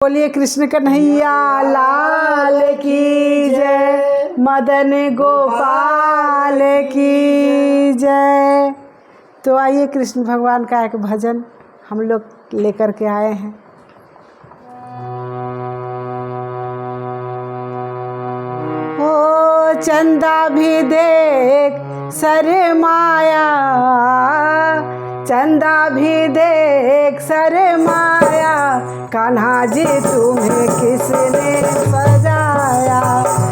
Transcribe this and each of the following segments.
बोलिए कृष्ण कन्हैया लाल की जय, मदन गोपाल की जय। तो आइए कृष्ण भगवान का एक भजन हम लोग लेकर के आए हैं। ओ चंदा भी देख शर्माया, चंदा भी देख शर्माया, कान्हा जी तुम्हें किसने सजाया।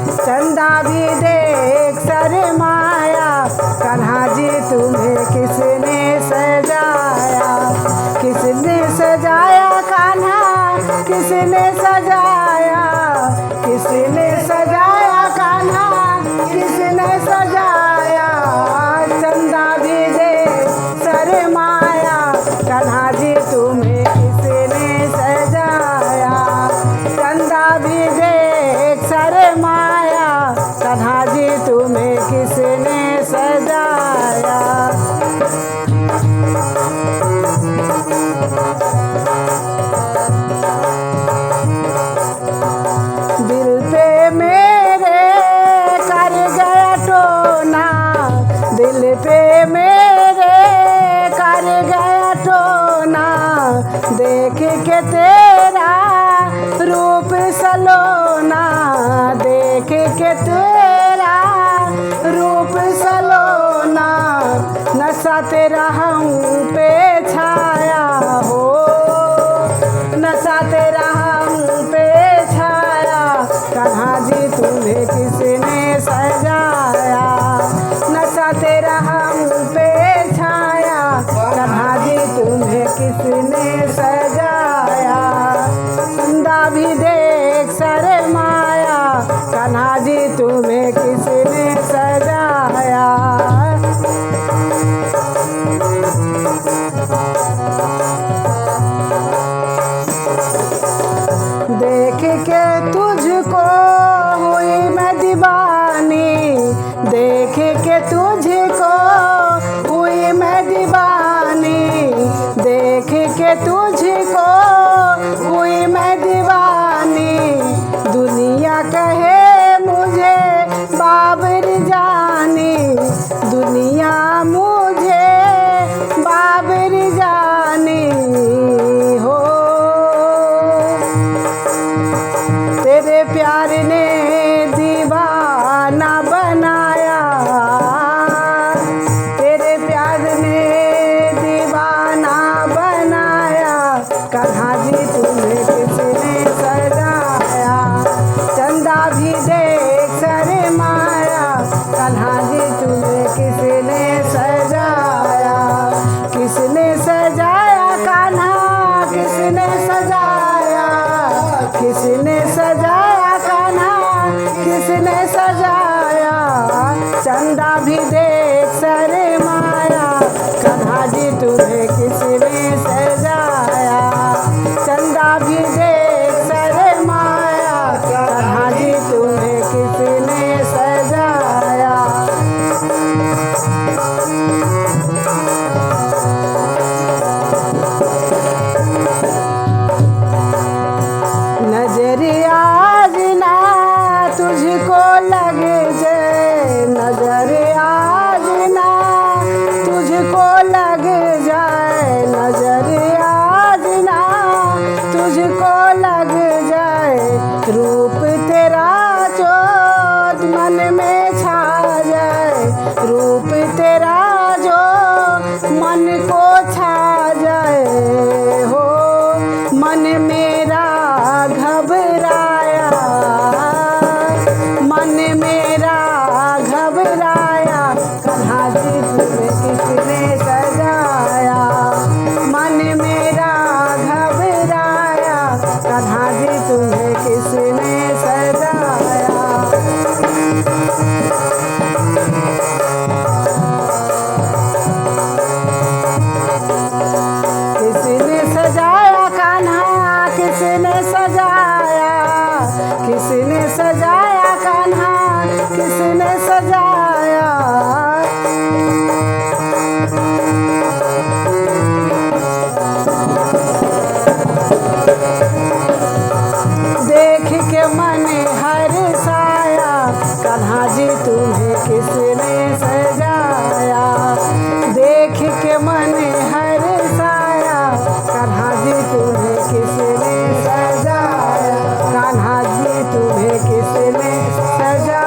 चंदा भी देख शर्माया, कान्हा जी तुम्हें किसने सजाया। किसने सजाया कान्हा, किसने सजाया, किसने सजाया कान्हा, किसने सजाया। चंदा भी देख शर्माया, कान्हा जी तुम्हें किसने सजाया। चंदा भी देख शर्माया, कान्हा जी तुम्हें किसने सजाया। दिल पे मेरे कर गया टोना, दिल पे मेरे कर गया टोना, देख के तेरा रूप सलोना, देख के तेरा रूप सलोना। नशा तेरा हम पे छाया हो, नशा तेरा हम पे छाया, कान्हा जी तुम्हें किसने सजाया। नशा तेरा हम पे छाया, कान्हा जी तुम्हें किसने सजाया। चंदा भी देख शर्माया, कान्हा जी तुम्हें किसने सजाया। देख के तुझको हुई मैं दीवानी, देख के तुझको हुई मैं दीवानी, देख के तुझको हुई मैं दीवानी। दुनिया कहे मुझे बाबर जानी, दुनिया मुझे बाबर जानी हो। तेरे प्यार ने दीवाना बनाया, तेरे प्यार ने दीवाना बनाया, कान्हा जी तुम्हें किसने सजाया। चंदा भी देख शर्माया, कान्हा जी तुम्हें किसने सजाया। किसने सजाया कान्हा, किसने सजाया, किसने सजाया कान्हा, किसने सजाया। चंदा भी देख शर्माया, कान्हा जी तुम्हें किसने सजाया। चंदा भी देख शर्माया, कान्हा जी तुम्हें किसने सजाया। नजर आज ना तुझको लग जाए, नजर आज ना तुझको लग जाए, नजर आज ना तुझको लग जाए। रूप तेरा जो मन में छा जाए, रूप तेरा जो मन को छा जाए हो। मन मेरा घबराया, मन मेरा घबराया, कान्हा जी तुम्हें किसने सजाया। मन मेरा घबराया, कान्हा जी तुम्हें किसने सजाया। किसने सजाया कान्हा, किसने सजाया, किसने सजाया कान्हा, किसने सजाया। तुम्हें किसने सजाया, देख के मन हर्षाया, कान्हा जी तुम्हें किसने सजाया, कान्हा जी तुम्हें किसने सजाया।